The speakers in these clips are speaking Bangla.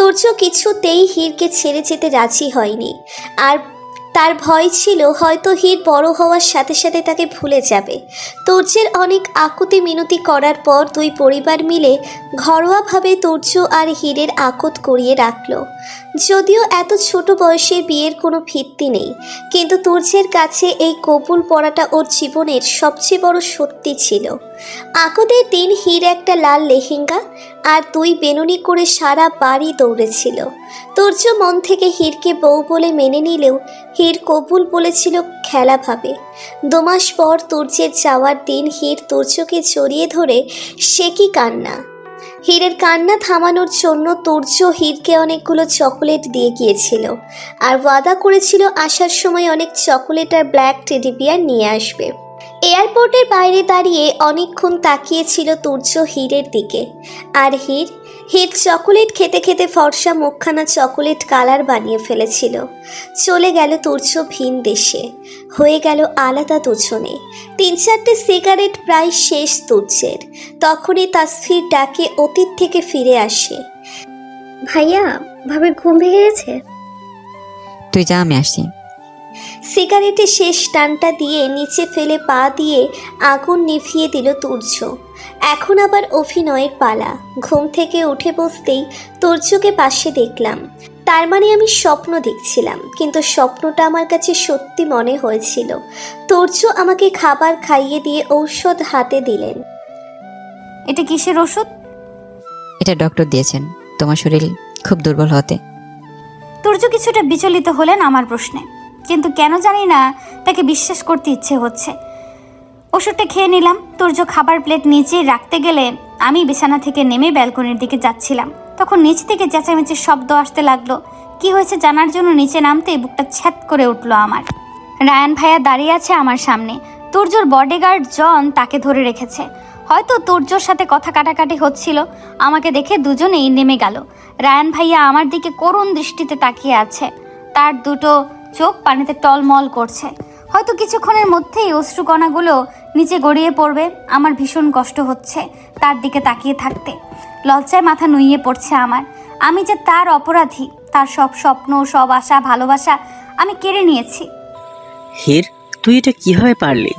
তুর্য কিছুতেই হীরকে ছেড়ে যেতে রাজি হয়নি। আর তার ভয় ছিল হয়তো হীর বড় হওয়ার সাথে সাথে তাকে ভুলে যাবে। তুর্যের অনেক আকুতি মিনতি করার পর দুই পরিবার মিলে ঘরোয়াভাবে তুর্য আর হীরের আকত করিয়ে রাখল। যদিও এত ছোট বয়সে বিয়ের কোনো ভিত্তি নেই, কিন্তু তুর্যের কাছে এই কবুল পড়াটা ওর জীবনের সবচেয়ে বড় সত্যি ছিল। আকদের দিন হীর একটা লাল লেহেঙ্গা আর দুই বেনুনি করে সারা বাড়ি দৌড়েছিল। তুর্য মন থেকে হীরকে বউ বলে মেনে নিলেও হীর কবুল বলেছিল খেলাভাবে। 2 মাস পর তুর্যের যাওয়ার দিন হীর তুর্যকে জড়িয়ে ধরে সে কি কান্না! হীরের কান্না থামানোর জন্য তুর্য হীরকে অনেকগুলো চকোলেট দিয়ে গিয়েছিল আর ওয়াদা করেছিল আসার সময় অনেক চকোলেট আর ব্ল্যাক টেডি বিয়ার নিয়ে আসবে। এয়ারপোর্টের বাইরে দাঁড়িয়ে অনেকক্ষণ তাকিয়েছিল তুর্য হীরের দিকে। আর হীর চকোলেট খেতে খেতে ফর্সা মুখখানা চকোলেট কালার বানিয়ে ফেলেছিল। চলে গেল তুর্য ভিন দেশে, হয়ে গেল আলাদা দুজনে। 3-4টে সিগারেট প্রায় শেষ তুর্যের। তখনই তাসফির ডাকে অতীত থেকে ফিরে আসে। ভাইয়া, ভাবির ঘুম ভেঙে গেছে? তুই যা, আমি আসছি। সিগারেটে শেষ টানটা দিয়ে নিচে ফেলে পা দিয়ে আগুন নিভিয়ে দিল তুর্য। এখন আবার অভিনয়ের পালা। ঘুম থেকে উঠে বসতেই তুর্যকে পাশে দেখলাম। তার মানে আমি স্বপ্ন দেখছিলাম, কিন্তু স্বপ্নটা আমার কাছে সত্যি মনে হয়েছিল। তুর্য আমাকে খাবার খাইয়ে দিয়ে ঔষধ হাতে দিলেন। এটা কিসের ওষুধ? এটা ডক্টর দিয়েছেন, তোমার শরীর খুব দুর্বল হতে। তুর্য কিছুটা বিচলিত হলেন আমার প্রশ্নে, কিন্তু কেন জানি না তাকে বিশ্বাস করতে ইচ্ছে হচ্ছে। ওষুধটা খেয়ে নিলাম। তুর্য খাবার প্লেট নিচে রাখতে গেলে আমি বিছানা থেকে নেমে ব্যালকনির দিকে যাচ্ছিলাম। তখন নিচ থেকে চেঁচামেচির শব্দ আসতে লাগলো। কি হয়েছে জানার জন্য নিচে নামতে বুকটা ছ্যাত করে উঠলো আমার। রায়ান ভাইয়া দাঁড়িয়ে আছে আমার সামনে। তুর্যর বডিগার্ড জন তাকে ধরে রেখেছে। হয়তো তুর্যর সাথে কথা কাটাকাটি হচ্ছিল। আমাকে দেখে দুজনেই নেমে গেল। রায়ান ভাইয়া আমার দিকে করুণ দৃষ্টিতে তাকিয়ে আছে। তার দুটো চোখ পানিতে টলমল করছে। হয়তো কিছুক্ষণের মধ্যেই অশ্রুকণাগুলো নিচে গড়িয়ে পড়বে। আমার ভীষণ কষ্ট হচ্ছে তার দিকে তাকিয়ে থাকতে। লজ্জায় মাথা নুইয়ে পড়ছে আমার। আমি যে তার অপরাধী। তার সব স্বপ্ন, সব আশা, ভালোবাসা আমি কেড়ে নিয়েছি। হীর, তুই এটা কিভাবে পারলি?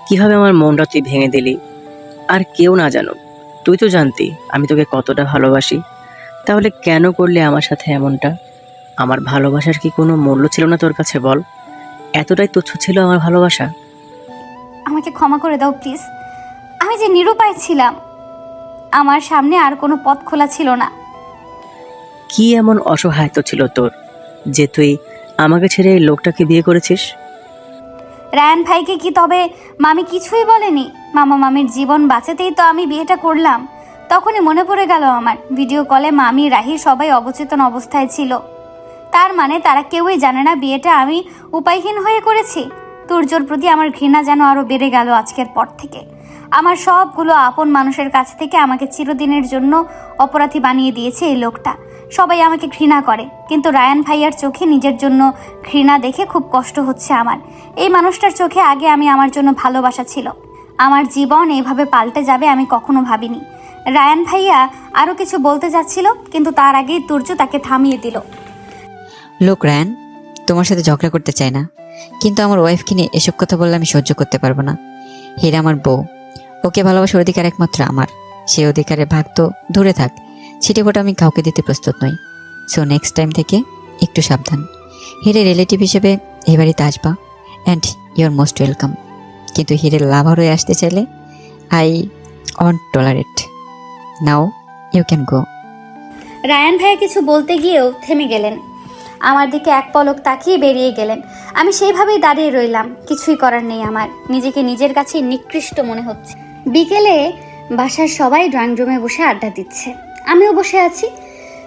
কিভাবে আমার মনটা তুই ভেঙে দিলি? আর কেউ না জানো, তুই তো জানতি আমি তোকে কতটা ভালোবাসি। তাহলে কেন করলি আমার সাথে এমনটা? আমার ভালোবাসার কি কোনো মূল্য ছিল না তোর কাছে, বল? এতটাই তুচ্ছ ছিল আমার ভালোবাসা? আমাকে ক্ষমা করে দাও প্লিজ। আমি যে নিরুপায় ছিলাম। আমার সামনে আর কোনো পথ খোলা ছিল না। কি এমন অসহায়ত্ব ছিল তোর যে তুই আমাকে ছেড়ে এই লোকটাকে বিয়ে করেছিস? রায়ান ভাইকে কি তবে মামি কিছুই বলেনি? মামা মামির জীবন বাঁচাতেই তো আমি বিয়েটা করলাম। তখনই মনে পড়ে গেল আমার ভিডিও কলে মামি, রাহি সবাই অবচেতন অবস্থায় ছিল। তার মানে তারা কেউই জানে না বিয়েটা আমি উপায়হীন হয়ে করেছি। তুর্যর প্রতি আমার ঘৃণা যেন আরও বেড়ে গেল আজকের পর থেকে। আমার সবগুলো আপন মানুষের কাছ থেকে আমাকে চিরদিনের জন্য অপরাধী বানিয়ে দিয়েছে এই লোকটা। সবাই আমাকে ঘৃণা করে, কিন্তু রায়ান ভাইয়ার চোখে নিজের জন্য ঘৃণা দেখে খুব কষ্ট হচ্ছে আমার। এই মানুষটার চোখে আগে আমি আমার জন্য ভালোবাসা ছিল। আমার জীবন এইভাবে পাল্টে যাবে আমি কখনো ভাবিনি। রায়ান ভাইয়া আরও কিছু বলতে যাচ্ছিল, কিন্তু তার আগেই তুর্য তাকে থামিয়ে দিল। লোক রায়ান, তোমার সাথে ঝগড়া করতে চাই না, কিন্তু আমার ওয়াইফকে নিয়ে এসব কথা বললে আমি সহ্য করতে পারবো না। হীরা আমার বউ, ওকে ভালোবাসার অধিকার একমাত্র আমার। সেই অধিকারের ভাগ তো দূরে থাক, ছিটেফোঁটা আমি কাউকে দিতে প্রস্তুত নই। সো নেক্সট টাইম থেকে একটু সাবধান। হীরের রিলেটিভ হিসেবে এই বাড়িতে আসবা, অ্যান্ড ইউর মোস্ট ওয়েলকাম। কিন্তু হীরের লাভার হয়ে আসতে চাইলে I want tolerate. Now you can go. Ryan ভাইয়া কিছু বলতে গিয়েও থেমে গেলেন। আমার দিকে এক পলক তাকিয়ে বেরিয়ে গেলেন। আমি সেইভাবেই দাঁড়িয়ে রইলাম। কিছুই করার নেই আমার। নিজেকে নিজের কাছে নিকৃষ্ট মনে হচ্ছে। বিকেলে বাসার সবাই ড্রয়িং রুমে বসে আড্ডা দিচ্ছে। আমিও বসে আছি,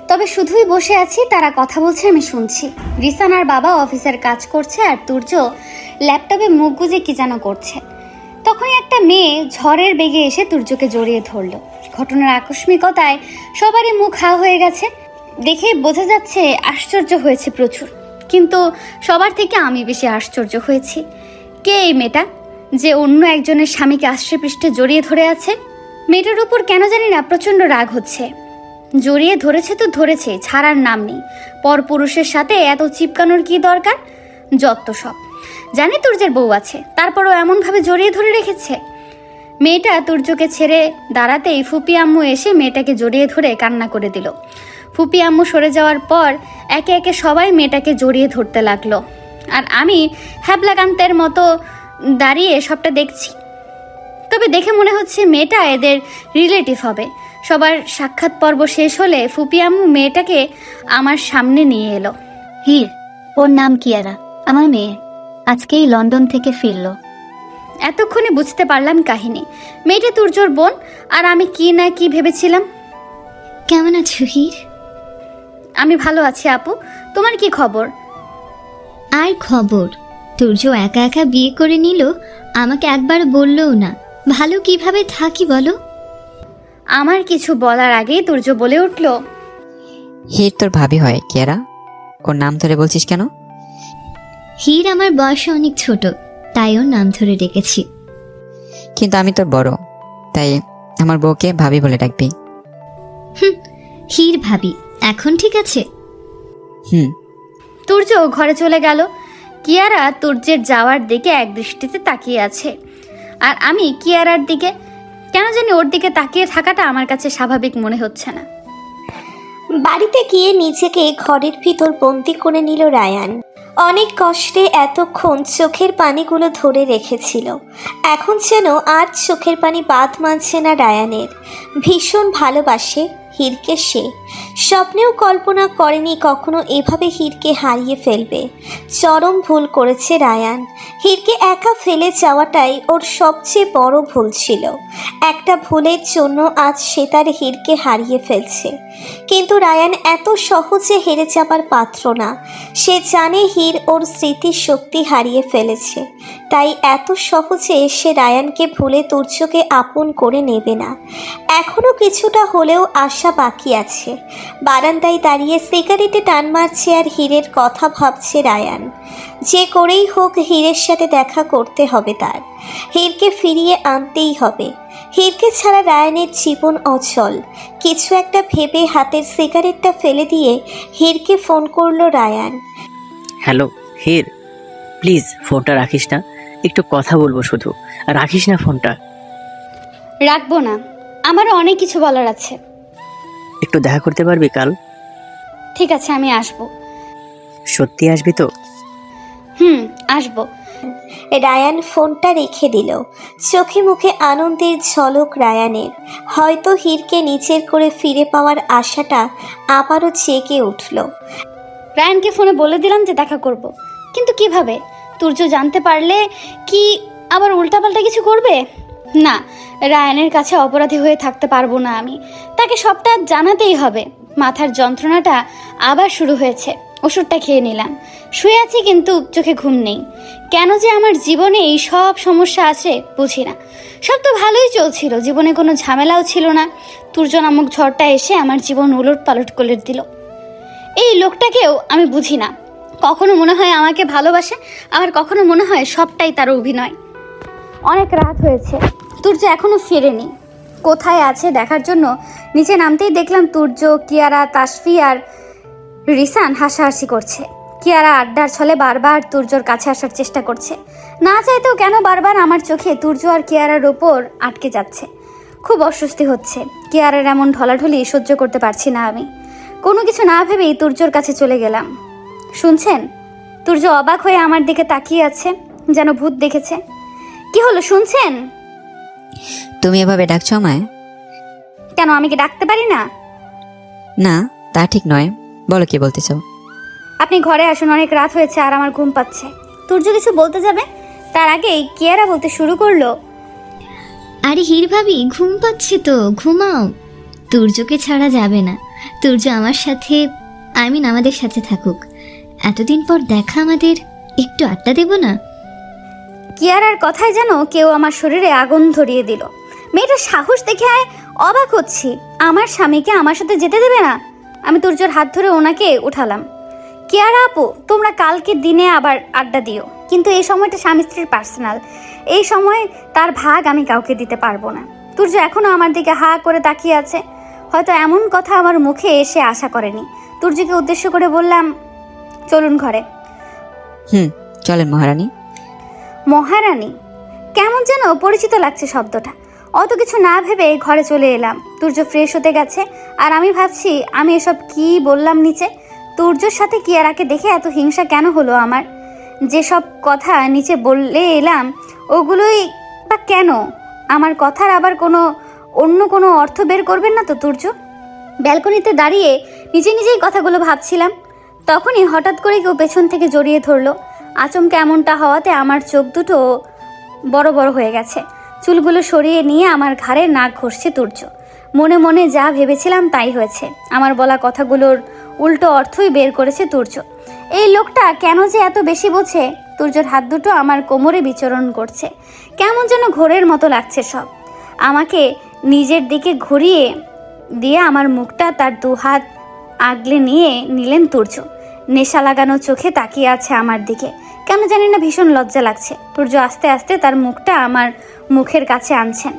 তবে শুধুই বসে আছি। তারা কথা বলছে, আমি শুনছি। রিসানার বাবা অফিসের কাজ করছে আর তুর্য ল্যাপটপে মুখ গুজে কি যেন করছে। তখনই একটা মেয়ে ঝড়ের বেগে এসে তুর্যকে জড়িয়ে ধরল। ঘটনার আকস্মিকতায় সবারই মুখ হা হয়ে গেছে। দেখে বোঝা যাচ্ছে আশ্চর্য হয়েছে প্রচুর, কিন্তু সবার থেকে আমি বেশি আশ্চর্য হয়েছি। কে এই মেয়েটা যে অন্য একজনের স্বামীকে আষ্টে পৃষ্ঠে জড়িয়ে ধরে আছে? মেয়েটার উপর কেন জানি না প্রচণ্ড রাগ হচ্ছে। জড়িয়ে ধরেছে তো ধরেছে, ছাড়ার নাম নেই। পরপুরুষের সাথে এত চিপকানোর কি দরকার? যত সব। জানি তুর্যের বউ আছে, তারপরও এমনভাবে জড়িয়ে ধরে রেখেছে। মেয়েটা তুর্যকে ছেড়ে দাঁড়াতেই ফুপি আম্মু এসে মেয়েটাকে জড়িয়ে ধরে কান্না করে দিল। ফুপি আম্মু সরে যাওয়ার পর একে একে সবাই মেয়েটাকে জড়িয়ে ধরতে লাগলো, আর আমি হ্যাবলাকান্তের মতো দাঁড়িয়ে সবটা দেখছি। তবে দেখে মনে হচ্ছে মেয়েটা এদের রিলেটিভ হবে। সবার সাক্ষাৎ পর্ব শেষ হলে ফুপি আম্মু মেয়েটাকে আমার সামনে নিয়ে এলো। হীর, ওর নাম কিয়ারা, আমার মেয়ে। আজকেই লন্ডন থেকে ফিরলো। এতক্ষণে বুঝতে পারলাম কাহিনী। মেয়েটা তুর্যর বোন, আর আমি কি না কি ভেবেছিলাম। কেমন আছো হীর? আমি ভালো আছি আপু, তোমার কি খবর? আর খবর? তুর্য একা একা বিয়ে করে নিল, আমাকে একবার বললও না। ভালো কিভাবে থাকি বলো? আমার কিছু বলার আগেই তুর্য বলে উঠল, হীর তোর ভাবি হয় কিয়ারা, ওর নাম ধরে বলছিস কেন? হীর আমার বয়সে অনেক ছোট, তাই ওর নাম ধরে ডেকেছি। কিন্তু আমি তোর বড়, তাই আমার বউকে ভাবি বলে ডাকবি। হীর ভাবি, এখন ঠিক আছে? হুম। তুর্য ঘরে চলে গেল। কিয়ারা তুর্যের যাওয়ার দিকে এক দৃষ্টিতে তাকিয়ে আছে, আর আমি কিয়ারার দিকে। কেন জানি ওর দিকে তাকিয়ে থাকাটা আমার কাছে স্বাভাবিক মনে হচ্ছে না। বাড়িতে গিয়ে নিজেকে ঘরের ভিতর বন্দি করে নিল রায়ান। অনেক কষ্টে এতক্ষণ চোখের পানিগুলো ধরে রেখেছিল, এখন যেন আর চোখের পানি বাদ মানছে না রায়ানের। ভীষণ ভালোবাসে হীরকে সে। স্বপ্নেও কল্পনা করেনি কখনো এভাবে হীরকে হারিয়ে ফেলবে। চরম ভুল করেছে রায়ান। হীরকে একা ফেলে যাওয়াটাই ওর সবচেয়ে বড় ভুল ছিল। একটা ভুলের জন্য আজ সে তার হীরকে হারিয়ে ফেলছে। কিন্তু রায়ান এত সহজে হেরে যাবার পাত্র না। সে জানে হীর ওর স্মৃতির শক্তি হারিয়ে ফেলেছে, তাই এত সহজে সে রায়ানকে ভুলে তুর্যকে আপন করে নেবে না। এখনও কিছুটা হলেও আশা বাকি আছে। বারান্দায় দাঁড়িয়ে সিগারেটে টান মারছে আর হীরের কথা ভাবছে রায়ান। যে করেই হোক হীরের সাথে দেখা করতে হবে তার। হীরকে ফিরিয়ে আনতেই হবে। হীরকে ছাড়া রায়ানের জীবন অচল। কিছু একটা ভেবে হাতের সিগারেটটা ফেলে দিয়ে হীরকে ফোন করলো রায়ান। হ্যালো হীর, প্লিজ ফোনটা রাখিস না, একটু কথা বলবো শুধু। রাখিস না ফোনটা। রাখবো না, আমারও অনেক কিছু বলার আছে। একটু দেখা করতে পারবি কাল? ঠিক আছে, আমি আসবো। সত্যি আসবি তো? আসবো। রায়ান ফোনটা রেখে দিল। চোখে মুখে আনন্দের ঝলক রায়ানের। হয়তো হীরকে নিজের করে ফিরে পাওয়ার আশাটা আবারও জেগে উঠল। রায়ানকে ফোনে বলে দিলাম যে দেখা করব, কিন্তু কিভাবে? তুর্য জানতে পারলে কি আবার উল্টাপাল্টা কিছু করবে? না, রায়ানের কাছে অপরাধী হয়ে থাকতে পারবো না আমি। তাকে সবটা জানাতেই হবে। মাথার যন্ত্রণাটা আবার শুরু হয়েছে। ওষুধটা খেয়ে নিলাম, শুয়ে আছি কিন্তু চোখে ঘুম নেই। কেন যে আমার জীবনে এই সব সমস্যা আছে বুঝি না। সব তো ভালোই চলছিল, জীবনে কোনো ঝামেলাও ছিল না। তুর্য নামক ঝড়টা এসে আমার জীবন উলট পালট করে দিল। এই লোকটাকেও আমি বুঝি না। কখনো মনে হয় আমাকে ভালোবাসে, আবার কখনো মনে হয় সবটাই তার অভিনয়। অনেক রাত হয়েছে, তুর্য এখনো ফেরেনি। কোথায় আছে দেখার জন্য নিচে নামতেই দেখলাম তুর্য, কিয়ারা, তাসফি আর রিসান হাসাহাসি করছে। কিয়ারা আড্ডার ছলে বারবার তুর্যর কাছে আসার চেষ্টা করছে। না চাইতেও কেন বারবার আমার চোখে তুর্য আর কিয়ারার ওপর আটকে যাচ্ছে। খুব অস্বস্তি হচ্ছে। কিয়ারার এমন ঢলাঢলি সহ্য করতে পারছি না আমি। কোনো কিছু না ভেবেই তুর্যর কাছে চলে গেলাম। শুনছেন? তুর্য অবাক হয়ে আমার দিকে তাকিয়ে আছে, যেন ভূত দেখেছে। কি হলো, শুনছেন? তুমি এভাবে ডাকছো আমায়? কেন, আমি কি ডাকতে পারি না? না, তা ঠিক নয়। বলো কি বলতে চাও? আপনি ঘরে আসুন, অনেক রাত হয়েছে আর আমার ঘুম পাচ্ছে। তুর্য কিছু বলতে যাবে, তার আগেই কিয়ারা বলতে শুরু করলো, আরে হীর ভাবি, ঘুম পাচ্ছে তো, ঘুমাও। তুর্যকে ছাড়া যাবে না। তুর্য আমার সাথে, আমাদের সাথে থাকুক। এতদিন পর দেখা আমাদের, একটু আড্ডা দেব না? কিয়ারার কথায় যেন কেউ আমার শরীরে আগুন ধরিয়ে দিল। মেয়েটার সাহস দেখে অবাক হচ্ছি। আমার স্বামীকে আমার সাথে যেতে দেবে না? আমি তুর্যর হাত ধরে ওনাকে উঠালাম। কিয়ারা আপু, তোমরা কালকে দিনে আবার আড্ডা দিও, কিন্তু এই সময়টা স্বামী স্ত্রীর পার্সোনাল। এই সময় তার ভাগ আমি কাউকে দিতে পারবো না। তুর্য এখনো আমার দিকে হা করে তাকিয়ে আছে। হয়তো এমন কথা আমার মুখে এসে আশা করেনি। তুর্যকে উদ্দেশ্য করে বললাম, চলুন ঘরে। চলেন মহারানী। মহারানী, কেমন যেন পরিচিত লাগছে শব্দটা। অত কিছু না ভেবে ঘরে চলে এলাম। তুর্য ফ্রেশ হতে গেছে, আর আমি ভাবছি আমি এসব কি বললাম নিচে। তুর্যর সাথে কিয়ারাকে দেখে এত হিংসা কেন হলো আমার? যেসব কথা নিচে বললে এলাম ওগুলোই বা কেন? আমার কথার আবার অন্য কোনো অর্থ বের করবেন না তো তুর্য? ব্যালকনিতে দাঁড়িয়ে নিজেই কথাগুলো ভাবছিলাম, তখনই হঠাৎ করে কেউ পেছন থেকে জড়িয়ে ধরলো। আচমকা এমনটা হওয়াতে আমার চোখ দুটো বড় বড় হয়ে গেছে। চুলগুলো সরিয়ে নিয়ে আমার ঘাড়ে নাক ঘষছে তুর্য। মনে মনে যা ভেবেছিলাম তাই হয়েছে। আমার বলা কথাগুলোর উল্টো অর্থই বের করেছে তুর্য। এই লোকটা কেন যে এত বেশি বোঝে? তুর্যর হাত দুটো আমার কোমরে বিচরণ করছে, কেমন যেন ঘোরের মতো লাগছে সব। আমাকে নিজের দিকে ঘুরিয়ে দিয়ে আমার মুখটা তার দুহাত আগলে নিয়ে নিলেন তুর্য। নেশা লাগানো চোখে তাকিয়ে আছে আমার দিকে। কেন জানি না ভীষণ লজ্জা লাগছে। তুর্য আস্তে আস্তে তার মুখটা আমার মুখের কাছে আনছেন।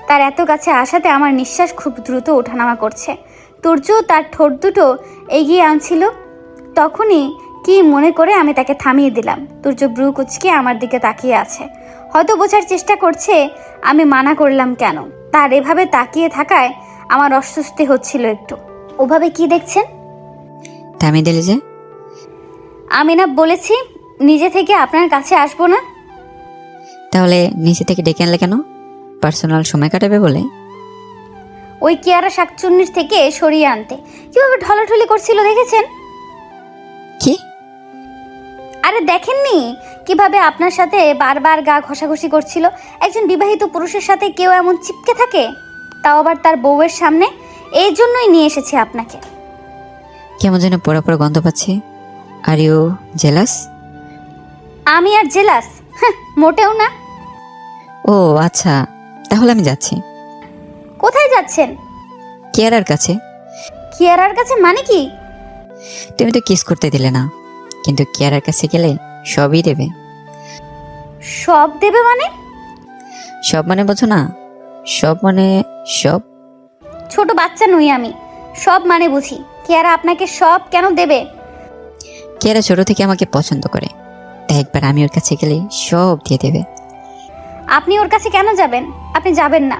তার এত কাছে আসাতে আমার নিঃশ্বাস খুব দ্রুত ওঠানামা করছে। তুর্য তার ঠোঁট দুটো এগিয়ে আনছিল, তখনই কি মনে করে আমি তাকে থামিয়ে দিলাম। তুর্য ব্রু কুচকে আমার দিকে তাকিয়ে আছে, হয়তো বোঝার চেষ্টা করছে আমি মানা করলাম কেন। তার এভাবে তাকিয়ে থাকায় আমার অস্বস্তি হচ্ছিল একটু। ওভাবে কি দেখছেন? থামিয়ে দিলে যে? আমি না বলেছি নিজে থেকে আপনার কাছে আসবো না? তাহলে নিচে থেকে ডেকে আনলে কেন? পার্সোনাল সময় কাটাবে বলে? ওই কিয়ারা শাকচুন্নির থেকে সরিয়ে আনতে। কিভাবে ঢলাঢলি করছিল দেখেছেন? কি? আরে দেখেননি কিভাবে আপনার সাথে বারবার গা ঘষাঘষি করছিল? একজন বিবাহিত পুরুষের সাথে কেউ এমন চিপকে থাকে, তাও আবার তার বউয়ের সামনে। এই জন্যই নিয়ে এসেছি আপনাকে। কেমন যেন পোড়া পোড়া গন্ধ পাচ্ছি। Are you jealous? আমি আর জেলাস? মোটেও না। ও আচ্ছা, তাহলে আমি যাচ্ছি। কোথায় যাচ্ছেন? কিয়ারার কাছে। কিয়ারার কাছে মানে কি? তুমি তো কিস করতে দিলে না, কিন্তু কিয়ারার কাছে গেলে সবই দেবে। সব দেবে মানে? সব মানে বোঝো না? সব মানে সব। ছোট বাচ্চা নই আমি, সব মানে বুঝি। কিয়ারা আপনাকে সব কেন দেবে? কিয়ারা ছোট থেকে আমাকে পছন্দ করে, তাই একবার আমি ওর কাছে গেলে সব দিয়ে দেবে। আপনি ওর কাছে কেন যাবেন? আপনি যাবেন না।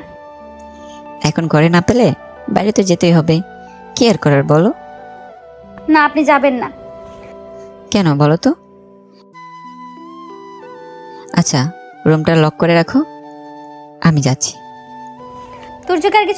এখন ঘরে না পেলে বাইরে তো যেতেই হবে। কি আর করার বলো? না, আপনি যাবেন না। কেন বলো তো? আচ্ছা, রুমটা লক করে রাখো, আমি যাচ্ছি। তুর্যকে আর কিছু